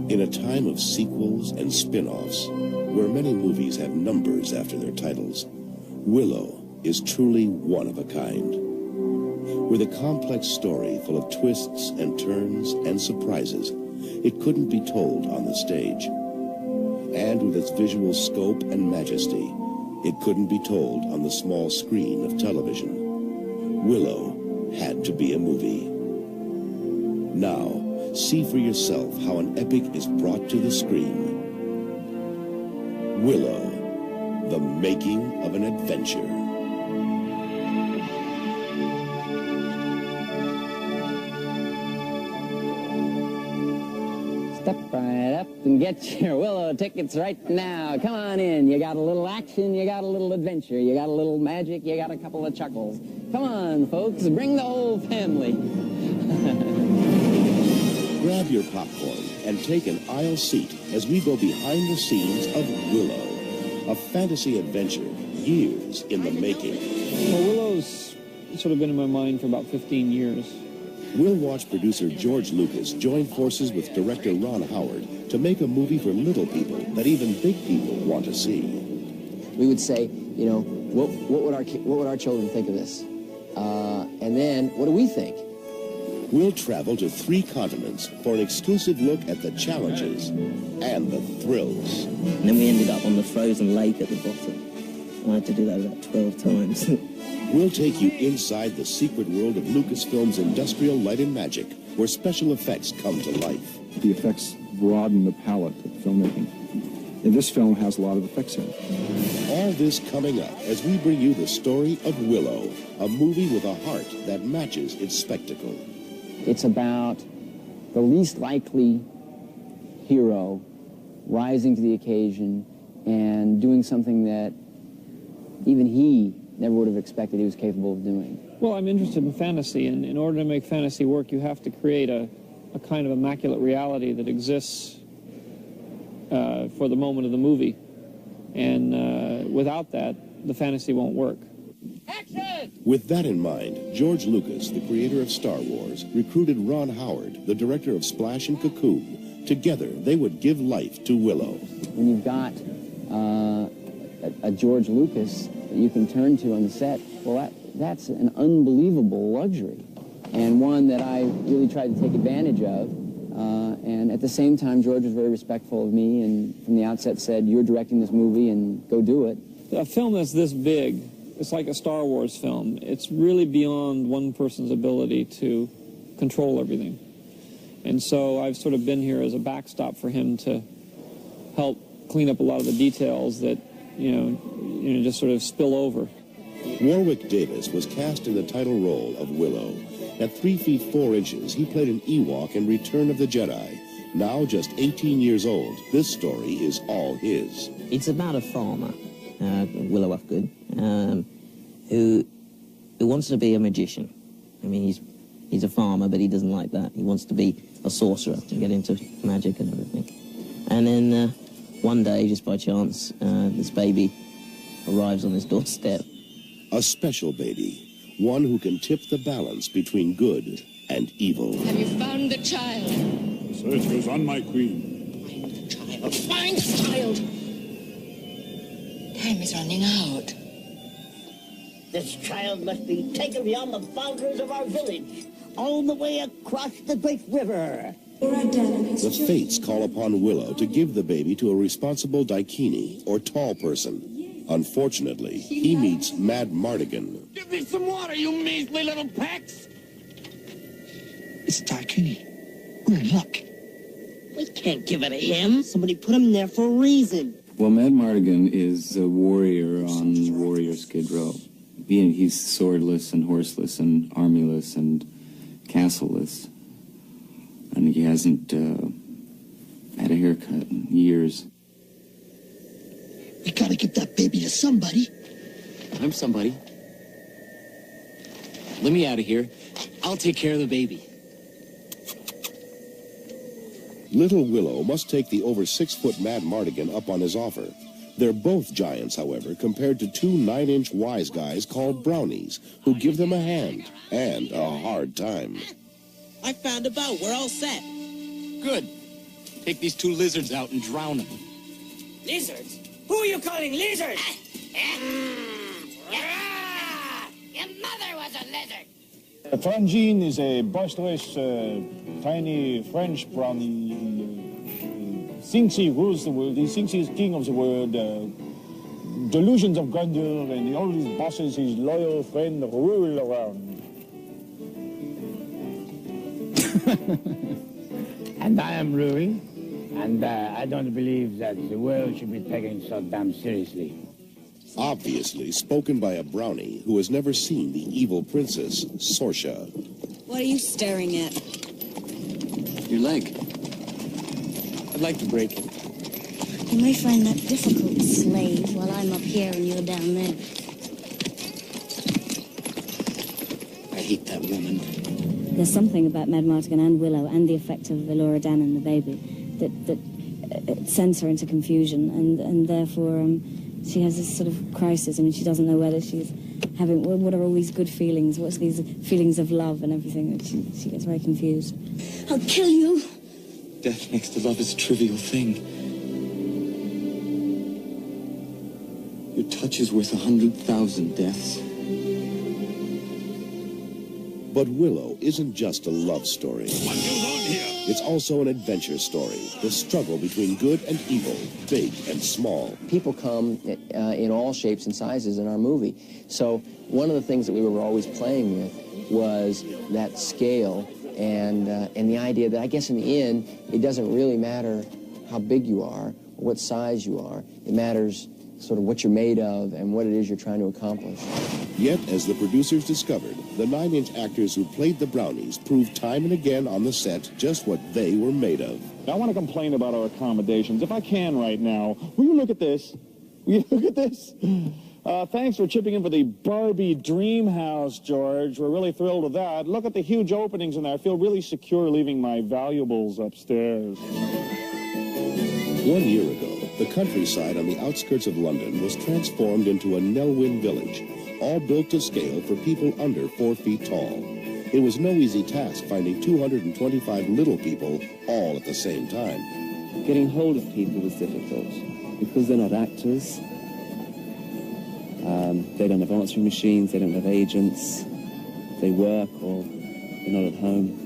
In a time of sequels and spin-offs, where many movies have numbers after their titles, Willow is truly one of a kind. With a complex story full of twists and turns and surprises, it couldn't be told on the stage. And with its visual scope and majesty, it couldn't be told on the small screen of television. Willow had to be a movie. Now, see for yourself how an epic is brought to the screen. Willow, the making of an adventure. Step right up and get your Willow tickets right now. Come on in. You got a little action, you got a little adventure, you got a little magic, you got a couple of chuckles. Come on, folks, bring the whole family. Grab your popcorn and take an aisle seat as we go behind the scenes of Willow, a fantasy adventure years in the making. Well, Willow's sort of been in my mind for about 15 years. We'll watch producer George Lucas join forces with director Ron Howard to make a movie for little people that even big people want to see. We would say, you know, what would our children think of this? And then, what do we think? We'll travel to 3 continents for an exclusive look at the challenges and the thrills. And then we ended up on the frozen lake at the bottom. I had to do that about 12 times. We'll take you inside the secret world of Lucasfilm's industrial light and magic, where special effects come to life. The effects broaden the palette of filmmaking. And this film has a lot of effects in it. All this coming up as we bring you the story of Willow, a movie with a heart that matches its spectacle. It's about the least likely hero rising to the occasion and doing something that even he never would have expected he was capable of doing. Well, I'm interested in fantasy, and in order to make fantasy work, you have to create a kind of immaculate reality that exists for the moment of the movie. And without that, the fantasy won't work. Action! With that in mind, George Lucas, the creator of Star Wars, recruited Ron Howard, the director of Splash and Cocoon. Together, they would give life to Willow. When you've got a George Lucas that you can turn to on the set, well, that's an unbelievable luxury, and one that I really tried to take advantage of. And at the same time, George was very respectful of me, and from the outset said, "You're directing this movie, and go do it." A film that's this big, it's like a Star Wars film. It's really beyond one person's ability to control everything. And so I've sort of been here as a backstop for him to help clean up a lot of the details that, you know, just sort of spill over. Warwick Davis was cast in the title role of Willow. At 3 feet 4 inches, he played an Ewok in Return of the Jedi. Now just 18 years old, this story is all his. It's about a farmer, Willow who wants to be a magician. I mean, he's a farmer, but he doesn't like that. He wants to be a sorcerer and get into magic and everything. And then one day, just by chance, this baby arrives on his doorstep. A special baby, one who can tip the balance between good and evil. Have you found the child? The search goes on, my queen. Find the child! Find the child! Time is running out. This child must be taken beyond the boundaries of our village, all the way across the great river. The fates call upon Willow to give the baby to a responsible daikini, or tall person. Unfortunately, he meets Mad Mardigan. Give me some water, you measly little pecks! It's Daikini. Good luck. We can't give it to him. Somebody put him there for a reason. Well, Mad Mardigan is a warrior on Warrior Skid Row. He's swordless and horseless and armyless and castleless. And he hasn't had a haircut in years. We gotta give that baby to somebody. I'm somebody. Let me out of here. I'll take care of the baby. Little Willow must take the over 6-foot Mad Mardigan up on his offer. They're both giants, however, compared to 2 9-inch wise guys called brownies, who give them a hand and a hard time. I found a boat. We're all set. Good. Take these two lizards out and drown them. Lizards? Who are you calling lizards? Your mother was a lizard. Frangine is a boisterous, tiny French brownie. He thinks he rules the world. He thinks he's king of the world. Delusions of grandeur, and all his bosses, his loyal friend, rule around. And I am ruling, and I don't believe that the world should be taken so damn seriously. Obviously spoken by a brownie who has never seen the evil princess, Sorsha. What are you staring at? Your leg. I'd like to break it. You may find that difficult, slave, while I'm up here and you're down there. I hate that woman. There's something about Mad Martigan and Willow and the effect of Elora Dan and the baby that sends her into confusion, and therefore she has this sort of crisis. I mean, she doesn't know whether she's having, what are all these good feelings, what's these feelings of love and everything. She gets very confused. I'll kill you. Death next to love is a trivial thing. Your touch is worth 100,000 deaths. But Willow isn't just a love story. What goes on here? It's also an adventure story, the struggle between good and evil, big and small. People come in all shapes and sizes in our movie. So one of the things that we were always playing with was that scale and the idea that I guess in the end, it doesn't really matter how big you are or what size you are. It matters sort of what you're made of and what it is you're trying to accomplish. Yet, as the producers discovered, the 9-inch actors who played the brownies proved time and again on the set just what they were made of. I want to complain about our accommodations, if I can right now. Will you look at this? Will you look at this? Thanks for chipping in for the Barbie dream house, George. We're really thrilled with that. Look at the huge openings in there. I feel really secure leaving my valuables upstairs. 1 year ago, the countryside on the outskirts of London was transformed into a Nelwyn village, all built to scale for people under 4 feet tall. It was no easy task finding 225 little people all at the same time. Getting hold of people was difficult because they're not actors. They don't have answering machines, they don't have agents, they work or they're not at home.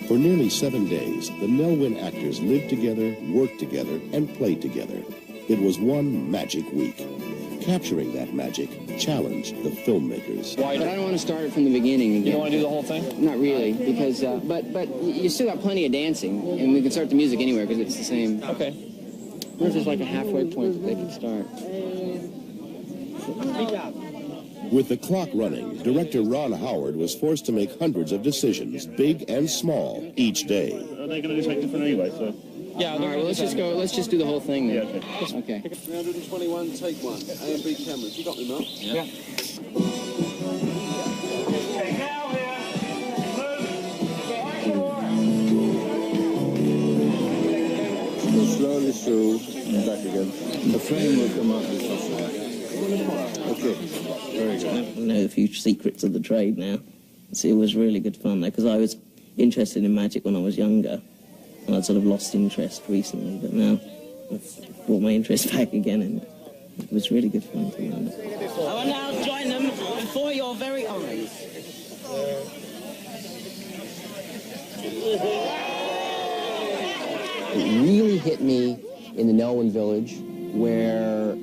For nearly 7 days, the Nelwyn actors lived together, worked together, and played together. It was one magic week. Capturing that magic challenged the filmmakers. But I don't want to start it from the beginning again. You don't want to do the whole thing? Not really, because, but you still got plenty of dancing, and we can start the music anywhere because it's the same. Okay. Where's there's like a halfway point that they can start? With the clock running, director Ron Howard was forced to make hundreds of decisions, big and small, each day. Are they going to do something different anyway, so? Yeah, all right, well, let's just do the whole thing then. Yeah, okay. 321, take one. A and B cameras. You got me, Mark? Yeah. Go slowly through and back again. The frame will come up this way. Okay, very good. I know a few secrets of the trade now. So it was really good fun though, because I was interested in magic when I was younger. And I'd sort of lost interest recently, but now I've brought my interest back again, and it was really good fun to learn. I will now join them before your very eyes. It really hit me in the Nelwyn village where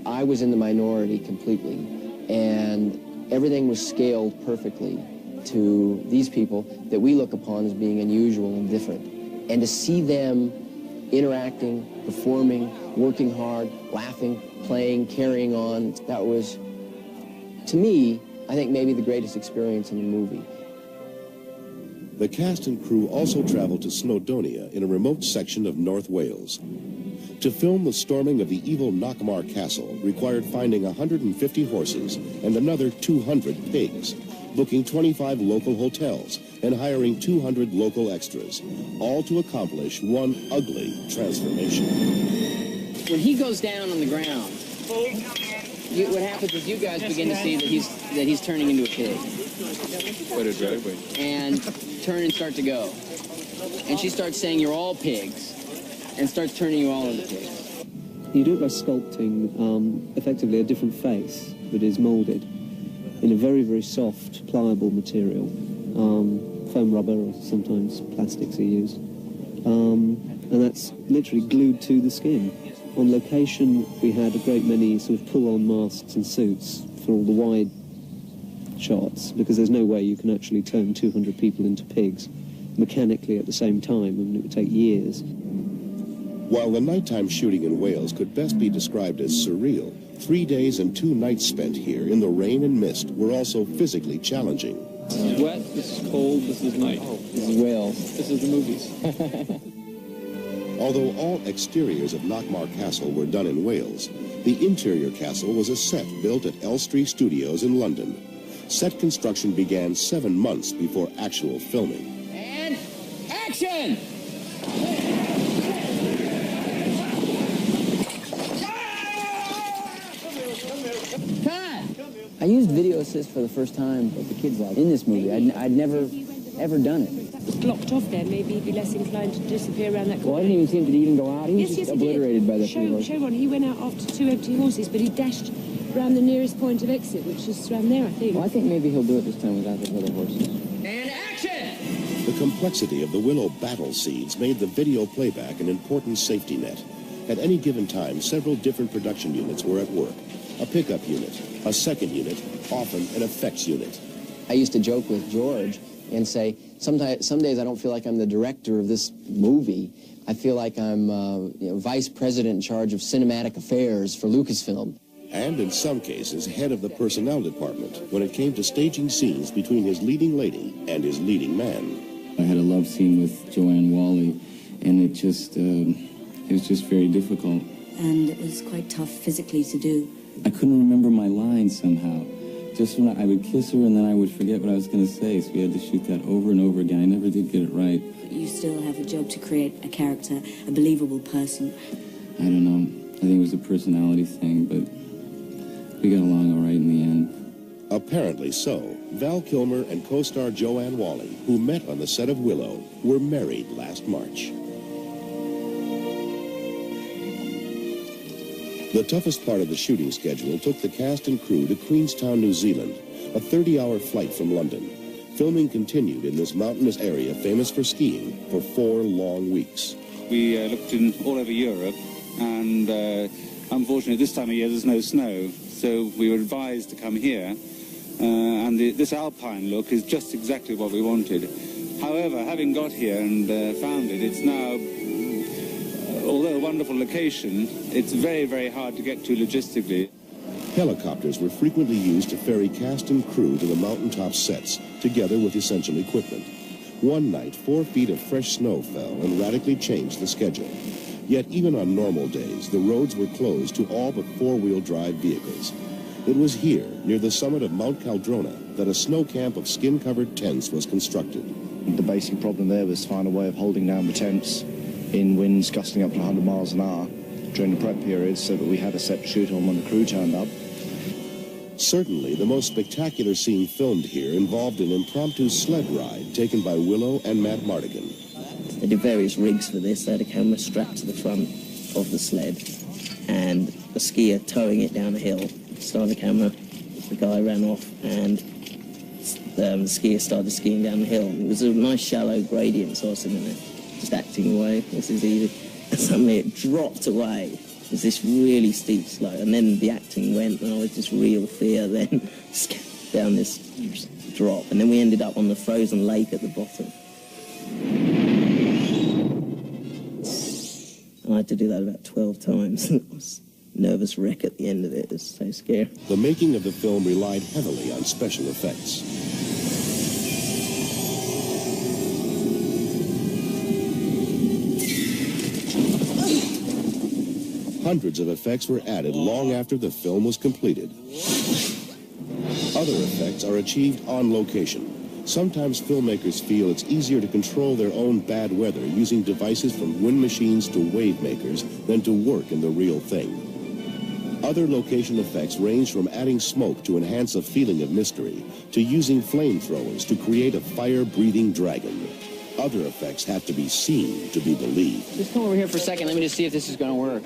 I was in the minority completely, and everything was scaled perfectly to these people that we look upon as being unusual and different. And to see them interacting, performing, working hard, laughing, playing, carrying on, that was, to me, I think maybe the greatest experience in the movie. The cast and crew also traveled to Snowdonia in a remote section of North Wales. To film the storming of the evil Knockmar Castle required finding 150 horses and another 200 pigs, booking 25 local hotels, and hiring 200 local extras, all to accomplish one ugly transformation. When he goes down on the ground, what happens is you guys begin to see that he's turning into a pig. What a driveway. And turn and start to go. And she starts saying, "You're all pigs." and starts turning you all into pigs. You do it by sculpting effectively a different face that is moulded in a very, very soft, pliable material. Foam rubber, or sometimes plastics are used. And that's literally glued to the skin. On location, we had a great many sort of pull-on masks and suits for all the wide shots, because there's no way you can actually turn 200 people into pigs mechanically at the same time, and it would take years. While the nighttime shooting in Wales could best be described as surreal, 3 days and 2 nights spent here in the rain and mist were also physically challenging. This is wet, this is cold, this is night. This is Wales. This is the movies. Although all exteriors of Knockmar Castle were done in Wales, the interior castle was a set built at Elstree Studios in London. Set construction began 7 months before actual filming. And action! I used video assist for the first time with the kids in this movie. I'd never, ever done it. Blocked off there, maybe he'd be less inclined to disappear around that corner. Well, I didn't even see him. Did he even go out? He was just obliterated by the horse. Show one. He went out after 2 empty horses, but he dashed around the nearest point of exit, which is around there, I think. Well, I think maybe he'll do it this time without the other horses. And action! The complexity of the Willow battle scenes made the video playback an important safety net. At any given time, several different production units were at work. A pickup unit, a second unit, often an effects unit. I used to joke with George and say, some days I don't feel like I'm the director of this movie. I feel like I'm vice president in charge of cinematic affairs for Lucasfilm. And in some cases, head of the personnel department when it came to staging scenes between his leading lady and his leading man. I had a love scene with Joanne Whalley, and it was just very difficult. And it was quite tough physically to do. I couldn't remember my lines somehow. Just when I would kiss her and then I would forget what I was going to say, so we had to shoot that over and over again. I never did get it right. You still have a job to create a character, a believable person. I don't know. I think it was a personality thing, but we got along all right in the end. Apparently so. Val Kilmer and co-star Joanne Whalley, who met on the set of Willow, were married last March. The toughest part of the shooting schedule took the cast and crew to Queenstown, New Zealand, a 30-hour flight from London. Filming continued in this mountainous area famous for skiing for 4 long weeks. We looked in all over Europe, and unfortunately this time of year there's no snow, so we were advised to come here, and this alpine look is just exactly what we wanted. However, having got here and found it, it's now, although a wonderful location, it's very, very hard to get to logistically. Helicopters were frequently used to ferry cast and crew to the mountaintop sets, together with essential equipment. One night, 4 feet of fresh snow fell and radically changed the schedule. Yet even on normal days, the roads were closed to all but 4-wheel drive vehicles. It was here, near the summit of Mount Caldrona, that a snow camp of skin-covered tents was constructed. The basic problem there was to find a way of holding down the tents in winds gusting up to 100 miles an hour during the prep period, so that we had a set to shoot on when the crew turned up. Certainly, the most spectacular scene filmed here involved an impromptu sled ride taken by Willow and Matt Mardigan. They did various rigs for this. They had a camera strapped to the front of the sled and a skier towing it down a hill. Started the camera, the guy ran off, and the skier started skiing down the hill. It was a nice shallow gradient, so I was sitting there just acting away. This is easy. And suddenly it dropped away. It was this really steep slope, and then the acting went, and I was just real fear then down this drop, and then we ended up on the frozen lake at the bottom. And I had to do that about 12 times. I was a nervous wreck at the end of it. It was so scary. The making of the film relied heavily on special effects. Hundreds of effects were added long after the film was completed. Other effects are achieved on location. Sometimes filmmakers feel it's easier to control their own bad weather using devices from wind machines to wave makers than to work in the real thing. Other location effects range from adding smoke to enhance a feeling of mystery to using flamethrowers to create a fire-breathing dragon. Other effects have to be seen to be believed. Just come over here for a second. Let me just see if this is going to work.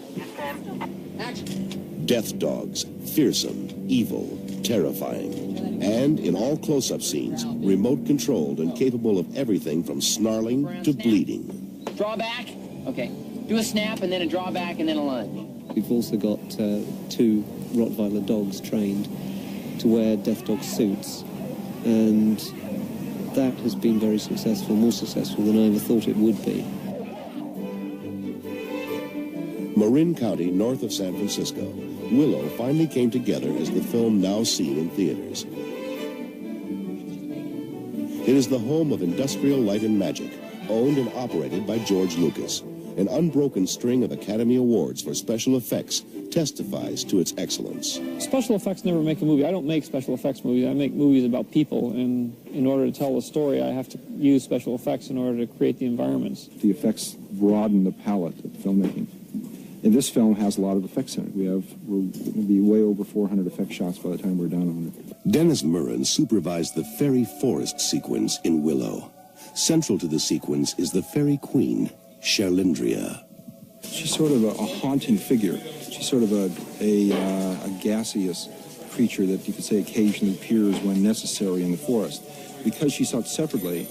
Action. Death dogs, fearsome, evil, terrifying. And in all close-up scenes, remote-controlled and capable of everything from snarling to bleeding. Draw back. Okay. Do a snap and then a draw back and then a lunge. We've also got 2 Rottweiler dogs trained to wear death dog suits, and that has been very successful, more successful than I ever thought it would be. Marin County, north of San Francisco, Willow finally came together as the film now seen in theaters. It is the home of Industrial Light and Magic, owned and operated by George Lucas. An unbroken string of Academy Awards for special effects testifies to its excellence. Special effects never make a movie. I don't make special effects movies. I make movies about people, and in order to tell a story, I have to use special effects in order to create the environments. The effects broaden the palette of filmmaking. And this film has a lot of effects in it. We're going to be way over 400 effect shots by the time we're done on it. Dennis Murin supervised the fairy forest sequence in Willow. Central to the sequence is the fairy queen, Sherlindria. She's sort of a haunting figure. She's sort of a gaseous creature that you could say occasionally appears when necessary in the forest. Because she's shot separately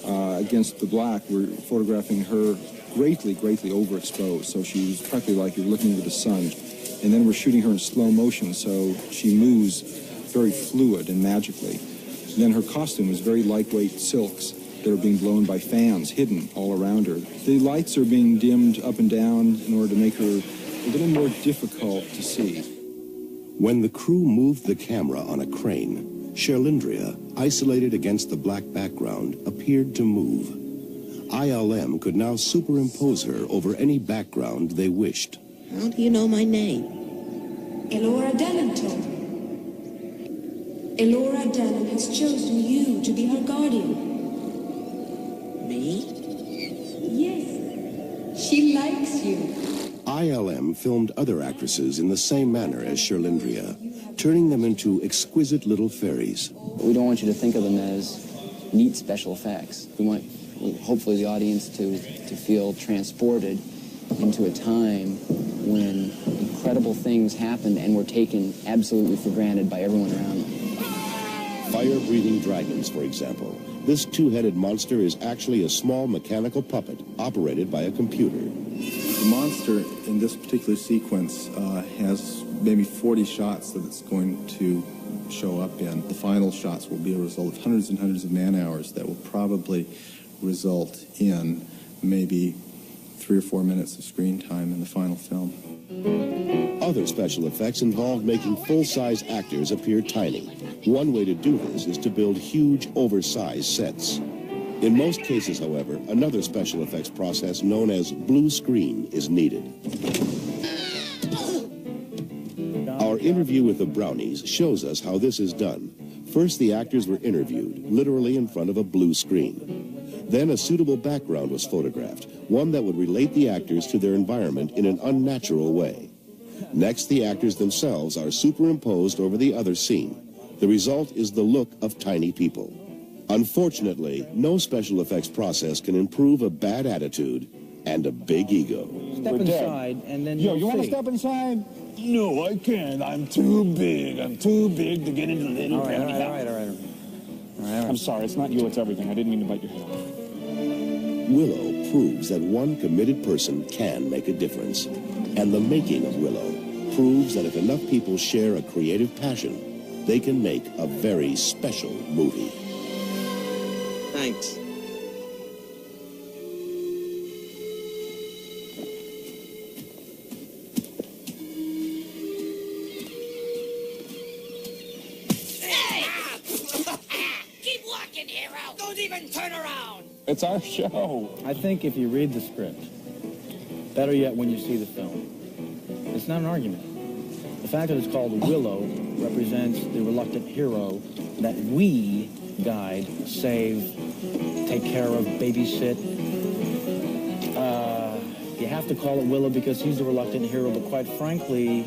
against the black, we're photographing her greatly overexposed. So she's practically like you're looking into the sun. And then we're shooting her in slow motion, so she moves very fluid and magically. And then her costume is very lightweight silks that are being blown by fans hidden all around her. The lights are being dimmed up and down in order to make her a little more difficult to see. When the crew moved the camera on a crane, Sherlindria, isolated against the black background, appeared to move. ILM could now superimpose her over any background they wished. How do you know my name? Elora Denon told me. Elora Denon has chosen you to be her guardian. Me? Yes. She likes you. ILM filmed other actresses in the same manner as Sherlindria, turning them into exquisite little fairies. We don't want you to think of them as neat special effects. We want, hopefully, the audience to feel transported into a time when incredible things happened and were taken absolutely for granted by everyone around them. Fire-breathing dragons, for example. This two-headed monster is actually a small mechanical puppet operated by a computer. The monster in this particular sequence has maybe 40 shots that it's going to show up in. The final shots will be a result of hundreds and hundreds of man-hours that will probably result in maybe 3 or 4 minutes of screen time in the final film. Other special effects involve making full-size actors appear tiny. One way to do this is to build huge, oversized sets. In most cases, however, another special effects process known as blue screen is needed. Our interview with the Brownies shows us how this is done. First, the actors were interviewed, literally in front of a blue screen. Then a suitable background was photographed, one that would relate the actors to their environment in an unnatural way. Next, the actors themselves are superimposed over the other scene. The result is the look of tiny people. Unfortunately, no special effects process can improve a bad attitude and a big ego. Step inside, and then you want to step inside? No, I can't. I'm too big. I'm too big to get into the little tiny house. All right. I'm sorry. It's not you. It's everything. I didn't mean to bite your head off. Willow proves that one committed person can make a difference. And the making of Willow proves that if enough people share a creative passion, they can make a very special movie. Thanks. Keep walking, hero! Don't even turn around! It's our show. I think if you read the script, better yet when you see the film, it's not an argument. The fact that it's called Willow represents the reluctant hero that we guide, save, take care of, babysit. You have to call it Willow because he's the reluctant hero, but quite frankly,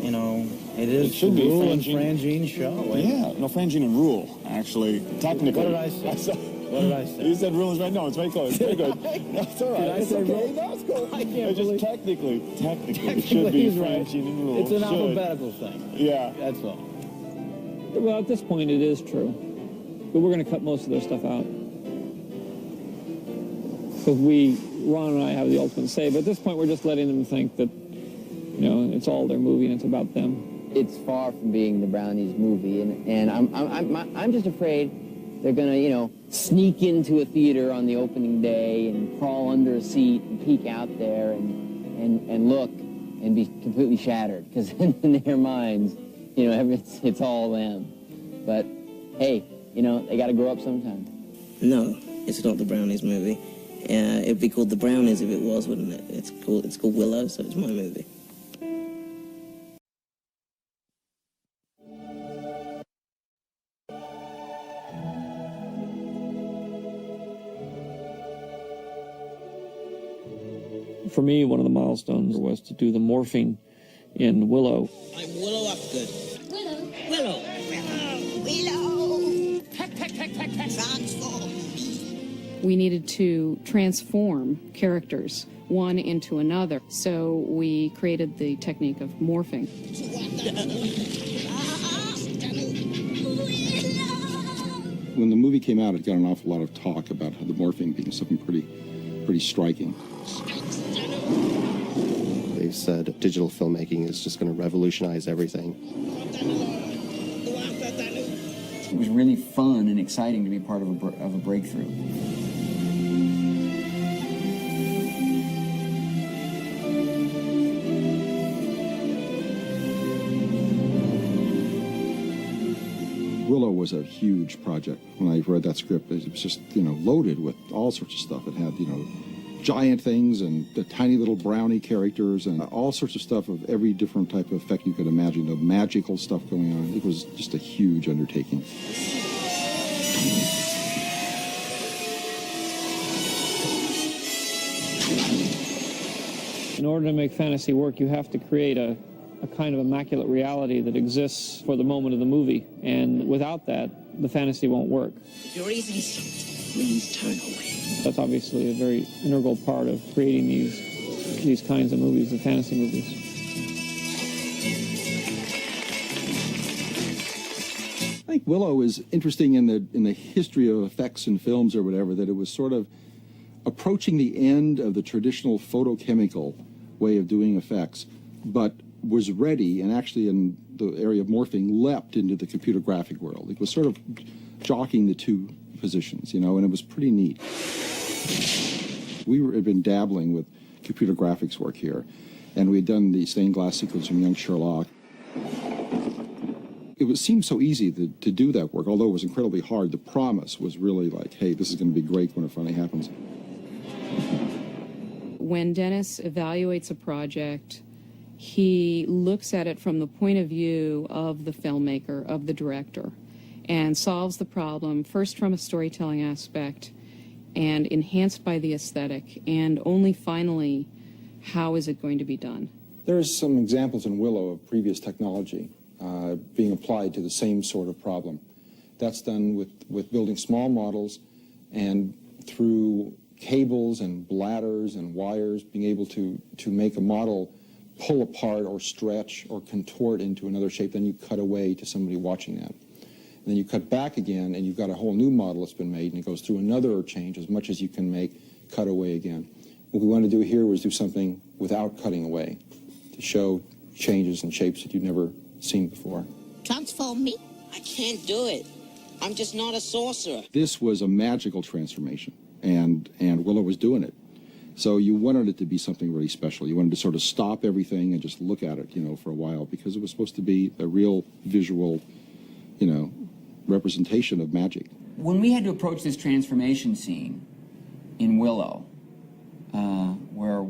you know, it is the Rule and Frangine show. Yeah, no, Frangine and Rule, actually. Technically. What did I say? What did I say? You said rules right. No, it's very close. Very good. That's all right. Did I It's say okay. rules? No, it's cool. I can't It's just believe- technically Technically, should be he's right. French in rules. It's an Should. alphabetical thing. Yeah. That's all. Well, at this point, it is true. But we're going to cut most of their stuff out. Because Ron and I have the ultimate say. But at this point, we're just letting them think that, it's all their movie and it's about them. It's far from being the Brownies movie, and I'm just afraid they're gonna, sneak into a theater on the opening day and crawl under a seat and peek out there and look and be completely shattered, because in their minds, it's all them. But hey, they got to grow up sometime. No, it's not the Brownies movie. It'd be called The Brownies if it was, wouldn't it? It's called Willow, so it's my movie. For me, one of the milestones was to do the morphing in Willow. I'm Willow Upgood. Willow. Willow. Willow. Peck, peck, peck, peck, peck. Transform. We needed to transform characters one into another, so we created the technique of morphing. When the movie came out, it got an awful lot of talk about the morphing being something pretty striking. They said digital filmmaking is just going to revolutionize everything. It was really fun and exciting to be part of a breakthrough. Willow was a huge project. When I read that script, it was just, loaded with all sorts of stuff. It had, giant things and the tiny little brownie characters and all sorts of stuff of every different type of effect you could imagine, the magical stuff going on. It was just a huge undertaking. In order to make fantasy work, you have to create a kind of immaculate reality that exists for the moment of the movie. And without that, the fantasy won't work. You're easy. Please turn away. That's obviously a very integral part of creating these kinds of movies, the fantasy movies. I think Willow is interesting in the history of effects in films or whatever, that it was sort of approaching the end of the traditional photochemical way of doing effects, but was ready, and actually in the area of morphing leapt into the computer graphic world. It was sort of jockeying the two positions, and it was pretty neat. We had been dabbling with computer graphics work here, and we had done the stained glass sequence from Young Sherlock. It seemed so easy to do that work, although it was incredibly hard. The promise was really like, hey, this is going to be great when it finally happens. When Dennis evaluates a project, he looks at it from the point of view of the filmmaker, of the director, and solves the problem first from a storytelling aspect and enhanced by the aesthetic, and only finally, how is it going to be done? There's some examples in Willow of previous technology being applied to the same sort of problem. That's done with building small models and through cables and bladders and wires, being able to make a model pull apart or stretch or contort into another shape. Then you cut away to somebody watching that. And then you cut back again, and you've got a whole new model that's been made, and it goes through another change as much as you can make, cut away again. What we wanted to do here was do something without cutting away, to show changes and shapes that you'd never seen before. Transform me? I can't do it. I'm just not a sorcerer. This was a magical transformation, and Willow was doing it. So you wanted it to be something really special. You wanted to sort of stop everything and just look at it, for a while, because it was supposed to be a real visual, representation of magic. When we had to approach this transformation scene in Willow, where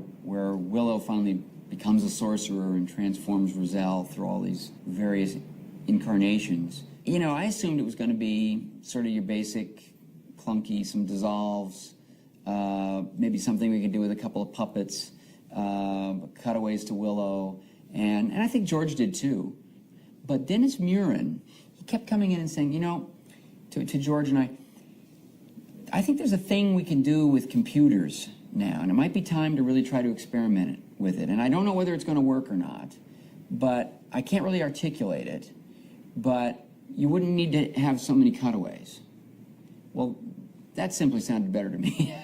Willow finally becomes a sorcerer and transforms Roselle through all these various incarnations, I assumed it was going to be sort of your basic clunky, some dissolves, maybe something we could do with a couple of puppets, cutaways to Willow, and I think George did too. But Dennis Muren, he kept coming in and saying, to George and I, I think there's a thing we can do with computers now, and it might be time to really try to experiment with it. And I don't know whether it's going to work or not, but I can't really articulate it. But you wouldn't need to have so many cutaways. Well, that simply sounded better to me,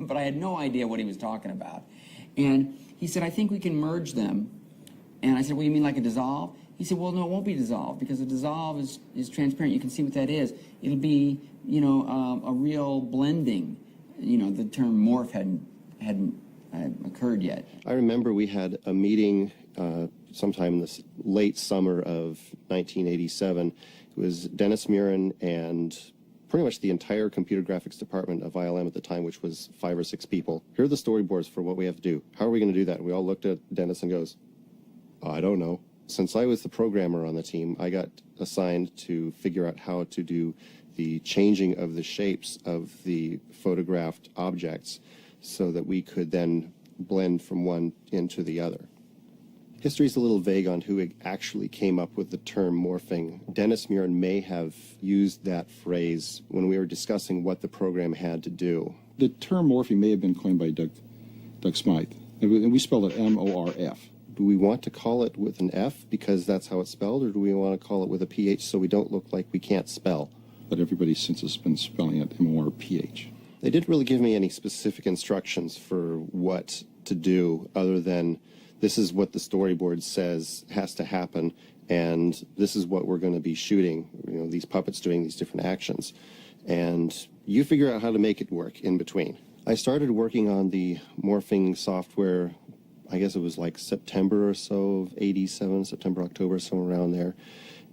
but I had no idea what he was talking about. And he said, I think we can merge them. And I said, well, you mean like a dissolve? He said, well, no, it won't be dissolved, because a dissolve is transparent. You can see what that is. It'll be, you know, a real blending. You know, the term morph hadn't occurred yet. I remember we had a meeting sometime in the late summer of 1987. It was Dennis Murin and pretty much the entire computer graphics department of ILM at the time, which was 5 or 6 people. Here are the storyboards for what we have to do. How are we going to do that? And we all looked at Dennis and goes, I don't know. Since I was the programmer on the team, I got assigned to figure out how to do the changing of the shapes of the photographed objects so that we could then blend from one into the other. History's a little vague on who actually came up with the term morphing. Dennis Murin may have used that phrase when we were discussing what the program had to do. The term morphing may have been coined by Doug Smythe, and we spelled it M-O-R-F. Do we want to call it with an F because that's how it's spelled, or do we want to call it with a PH so we don't look like we can't spell? But everybody since has been spelling it M-O-R-P-H. They didn't really give me any specific instructions for what to do other than this is what the storyboard says has to happen, and this is what we're going to be shooting, you know, these puppets doing these different actions. And you figure out how to make it work in between. I started working on the morphing software, I guess it was like September or so of 87, September, October, somewhere around there.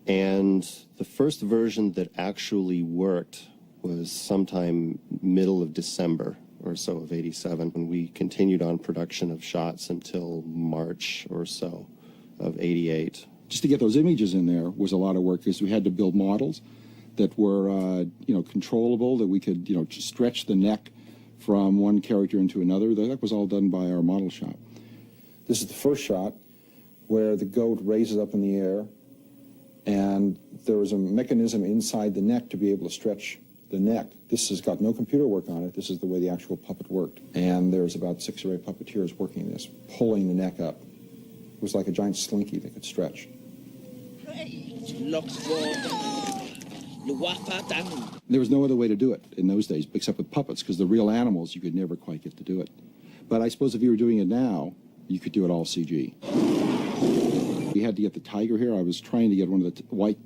And the first version that actually worked was sometime middle of December or so of 87. And we continued on production of shots until March or so of 88. Just to get those images in there was a lot of work because we had to build models that were, controllable, that we could, stretch the neck from one character into another. That was all done by our model shop. This is the first shot where the goat raises up in the air, and there was a mechanism inside the neck to be able to stretch the neck. This has got no computer work on it. This is the way the actual puppet worked. And there's about 6 or 8 puppeteers working this, pulling the neck up. It was like a giant slinky that could stretch. There was no other way to do it in those days except with puppets, because the real animals you could never quite get to do it. But I suppose if you were doing it now, you could do it all CG. We had to get the tiger here. I was trying to get one of the white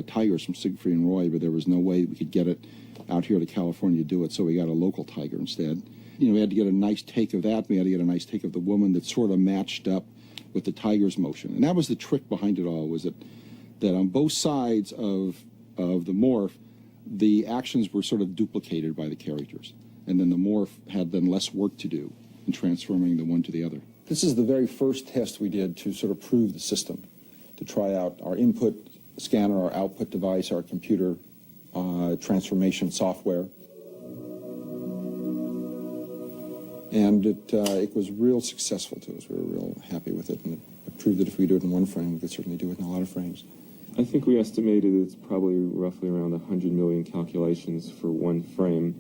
tigers from Siegfried and Roy, but there was no way we could get it out here to California to do it, so we got a local tiger instead. We had to get a nice take of that. We had to get a nice take of the woman that sort of matched up with the tiger's motion. And that was the trick behind it all, was that on both sides of the morph, the actions were sort of duplicated by the characters. And then the morph had then less work to do in transforming the one to the other. This is the very first test we did to sort of prove the system, to try out our input scanner, our output device, our computer transformation software. And it was real successful to us. We were real happy with it, and it proved that if we do it in one frame, we could certainly do it in a lot of frames. I think we estimated it's probably roughly around 100 million calculations for one frame.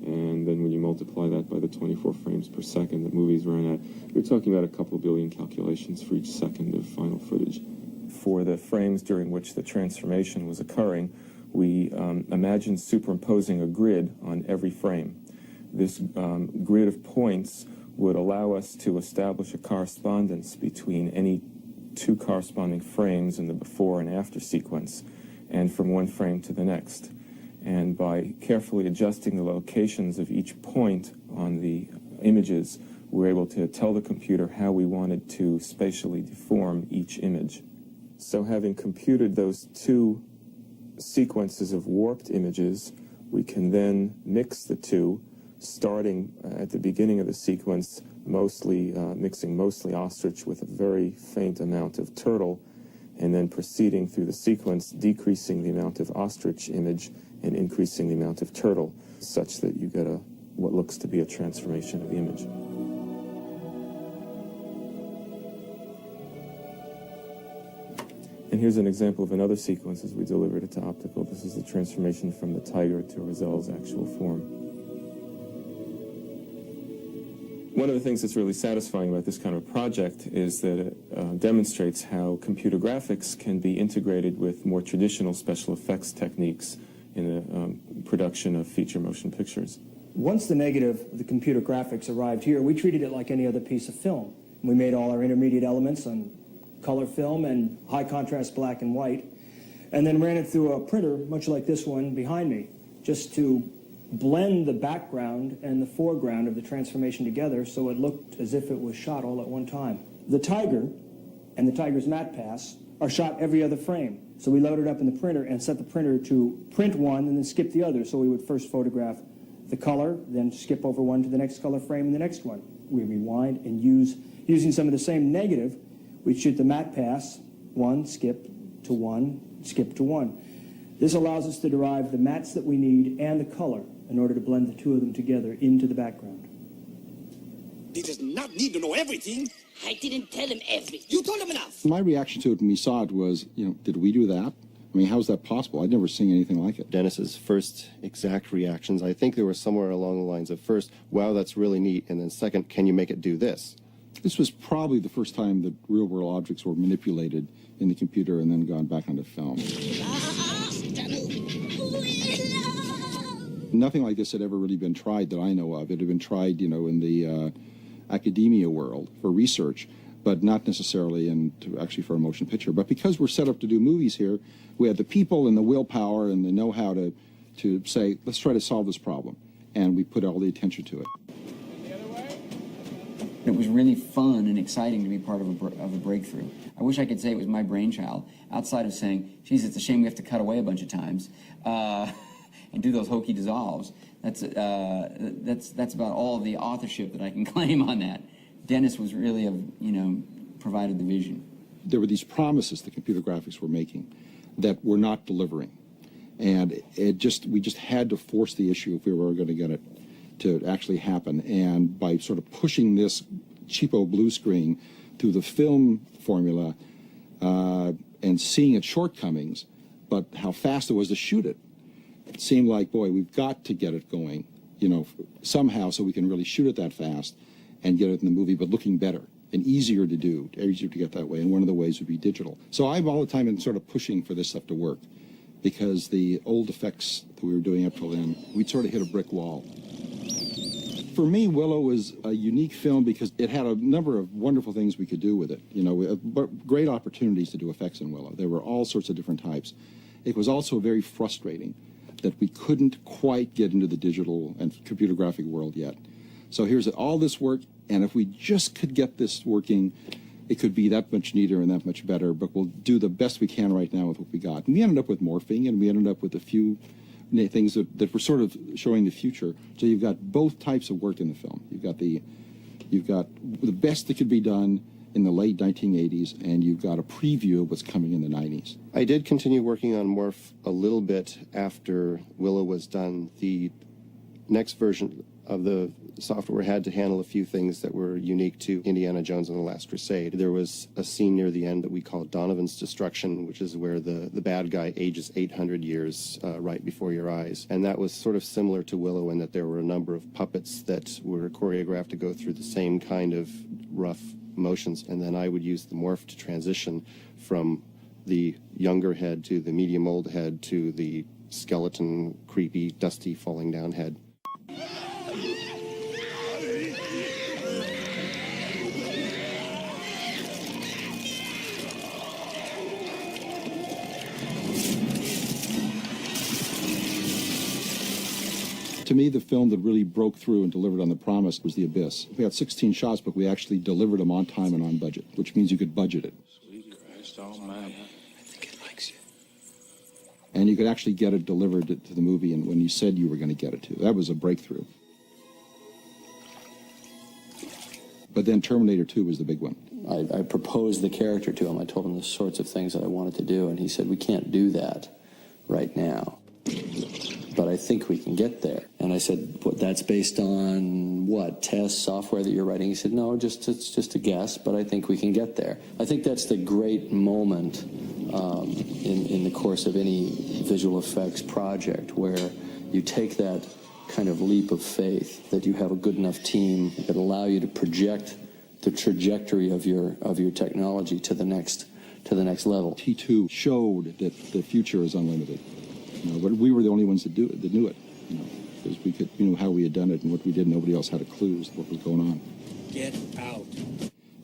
And then when you multiply that by the 24 frames per second that movies run at, you're talking about a couple billion calculations for each second of final footage. For the frames during which the transformation was occurring, we imagined superimposing a grid on every frame. This grid of points would allow us to establish a correspondence between any 2 corresponding frames in the before and after sequence, and from one frame to the next. And by carefully adjusting the locations of each point on the images, we were able to tell the computer how we wanted to spatially deform each image. So having computed those 2 sequences of warped images, we can then mix the 2, starting at the beginning of the sequence, mixing mostly ostrich with a very faint amount of turtle, and then proceeding through the sequence, decreasing the amount of ostrich image and increasing the amount of turtle, such that you get what looks to be a transformation of the image. And here's an example of another sequence as we delivered it to optical. This is the transformation from the tiger to Rozelle's actual form. One of the things that's really satisfying about this kind of project is that it demonstrates how computer graphics can be integrated with more traditional special effects techniques in the production of feature motion pictures. Once the negative, the computer graphics, arrived here, we treated it like any other piece of film. We made all our intermediate elements on color film and high contrast black and white, and then ran it through a printer, much like this one behind me, just to blend the background and the foreground of the transformation together so it looked as if it was shot all at one time. The tiger and the tiger's matte pass are shot every other frame. So we loaded up in the printer and set the printer to print one and then skip the other. So we would first photograph the color, then skip over one to the next color frame and the next one. We rewind and using some of the same negative, we'd shoot the matte pass, one, skip to one, skip to one. This allows us to derive the mattes that we need and the color in order to blend the two of them together into the background. He does not need to know everything. I didn't tell him everything. You told him enough. My reaction to it when we saw it was, did we do that? I mean, how's that possible? I'd never seen anything like it. Dennis's first exact reactions, I think they were somewhere along the lines of first, wow, that's really neat, and then second, can you make it do this? This was probably the first time that real-world objects were manipulated in the computer and then gone back onto film. Nothing like this had ever really been tried that I know of. It had been tried, in the academia world for research, but not necessarily actually for a motion picture. But because we're set up to do movies here, we had the people and the willpower and the know-how to say, let's try to solve this problem. And we put all the attention to it. It was really fun and exciting to be part of a breakthrough. I wish I could say it was my brainchild, outside of saying, geez, it's a shame we have to cut away a bunch of times and do those hokey dissolves. That's about all of the authorship that I can claim on that. Dennis was really, provided the vision. There were these promises the computer graphics were making that were not delivering. And we just had to force the issue if we were going to get it to actually happen. And by sort of pushing this cheapo blue screen through the film formula and seeing its shortcomings, but how fast it was to shoot it, it seemed like, boy, we've got to get it going, somehow so we can really shoot it that fast and get it in the movie, but looking better and easier to do, easier to get that way. And one of the ways would be digital. So I'm all the time in sort of pushing for this stuff to work, because the old effects that we were doing up till then, we'd sort of hit a brick wall. For me, Willow was a unique film because it had a number of wonderful things we could do with it. Great opportunities to do effects in Willow. There were all sorts of different types. It was also very frustrating that we couldn't quite get into the digital and computer graphic world yet. So here's all this work, and if we just could get this working, it could be that much neater and that much better, but we'll do the best we can right now with what we got. And we ended up with morphing, and we ended up with a few things that were sort of showing the future. So you've got both types of work in the film. You've got the best that could be done in the late 1980s, and you've got a preview of what's coming in the 90s. I did continue working on Morph a little bit after Willow was done. The next version of the software had to handle a few things that were unique to Indiana Jones and the Last Crusade. There was a scene near the end that we call Donovan's Destruction, which is where the bad guy ages 800 years right before your eyes. And that was sort of similar to Willow in that there were a number of puppets that were choreographed to go through the same kind of rough motions. And then I would use the morph to transition from the younger head to the medium old head to the skeleton, creepy, dusty, falling down head. To me, the film that really broke through and delivered on the promise was The Abyss. We had 16 shots, but we actually delivered them on time and on budget, which means you could budget it. Sweet Christ almighty. I think it likes you. And you could actually get it delivered to the movie, and when you said you were going to get it to. That was a breakthrough. But then Terminator 2 was the big one. I proposed the character to him. I told him the sorts of things that I wanted to do, and he said, we can't do that right now. But I think we can get there. And I said, what, that's based on what, tests, software that you're writing? He said, no, it's just a guess, but I think we can get there. I think that's the great moment in the course of any visual effects project, where you take that kind of leap of faith, that you have a good enough team that allow you to project the trajectory of your technology to the next level. T2 showed that the future is unlimited. You know, but we were the only ones that knew it. You know, because we could, how we had done it and what we did. Nobody else had a clue as to what was going on. Get out.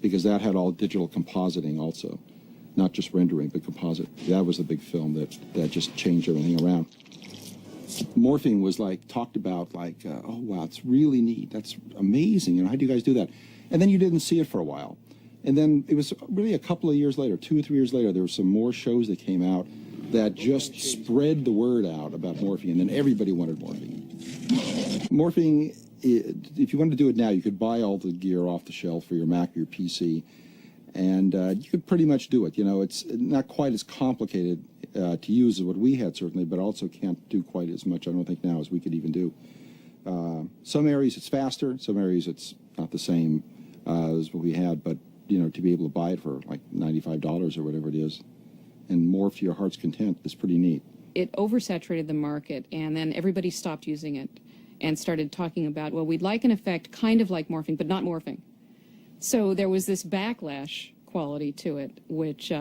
Because that had all digital compositing also, not just rendering, but composite. That was the big film that just changed everything around. Morphing was talked about oh wow, it's really neat. That's amazing. How do you guys do that? And then you didn't see it for a while. And then it was really a couple of years later, 2 or 3 years later, there were some more shows that came out that just spread the word out about morphing, and then everybody wanted morphing. Morphing, if you wanted to do it now, you could buy all the gear off the shelf for your Mac or your PC, and you could pretty much do it. It's not quite as complicated to use as what we had, certainly, but also can't do quite as much, I don't think, now as we could even do. Some areas it's faster, some areas it's not the same as what we had, but, to be able to buy it for like $95 or whatever it is, and morph to your heart's content is pretty neat. It oversaturated the market, and then everybody stopped using it and started talking about, well, we'd like an effect kind of like morphing, but not morphing. So there was this backlash quality to it, which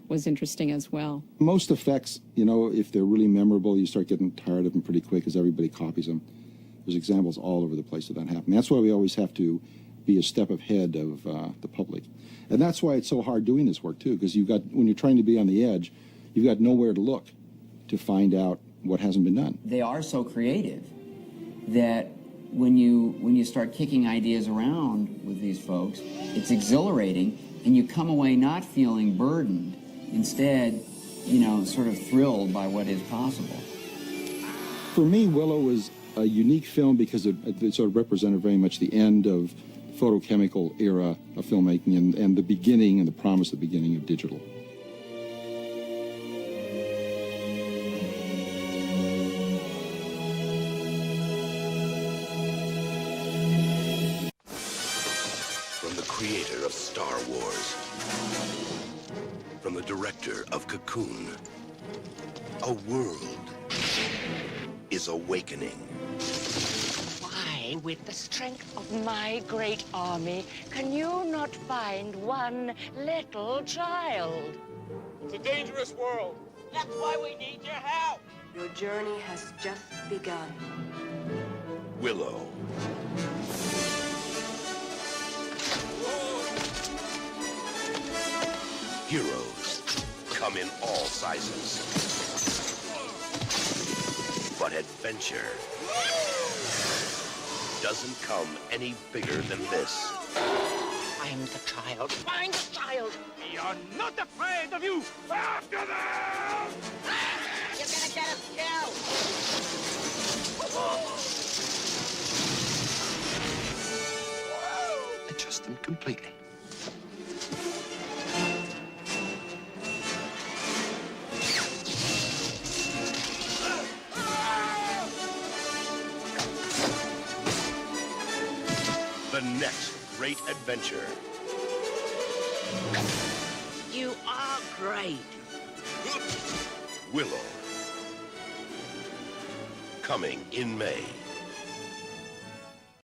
was interesting as well. Most effects, if they're really memorable, you start getting tired of them pretty quick because everybody copies them. There's examples all over the place of that happening. That's why we always have to be a step ahead of the public. And that's why it's so hard doing this work, too, because when you're trying to be on the edge, you've got nowhere to look to find out what hasn't been done. They are so creative that when you start kicking ideas around with these folks, it's exhilarating, and you come away not feeling burdened. Instead, sort of thrilled by what is possible. For me, Willow was a unique film because it sort of represented very much the end of the photochemical era of filmmaking and the beginning and the promise of the beginning of digital. From the creator of Star Wars, from the director of Cocoon, a world is awakening. Why, with the strength of my great army, can you not find one little child? It's a dangerous world. That's why we need your help. Your journey has just begun. Willow. Heroes come in all sizes. But adventure doesn't come any bigger than this. Find the child. Find the child. We are not afraid of you. After them! You're gonna get us killed. I trust them completely. The next great adventure. You are great. Willow. Coming in May.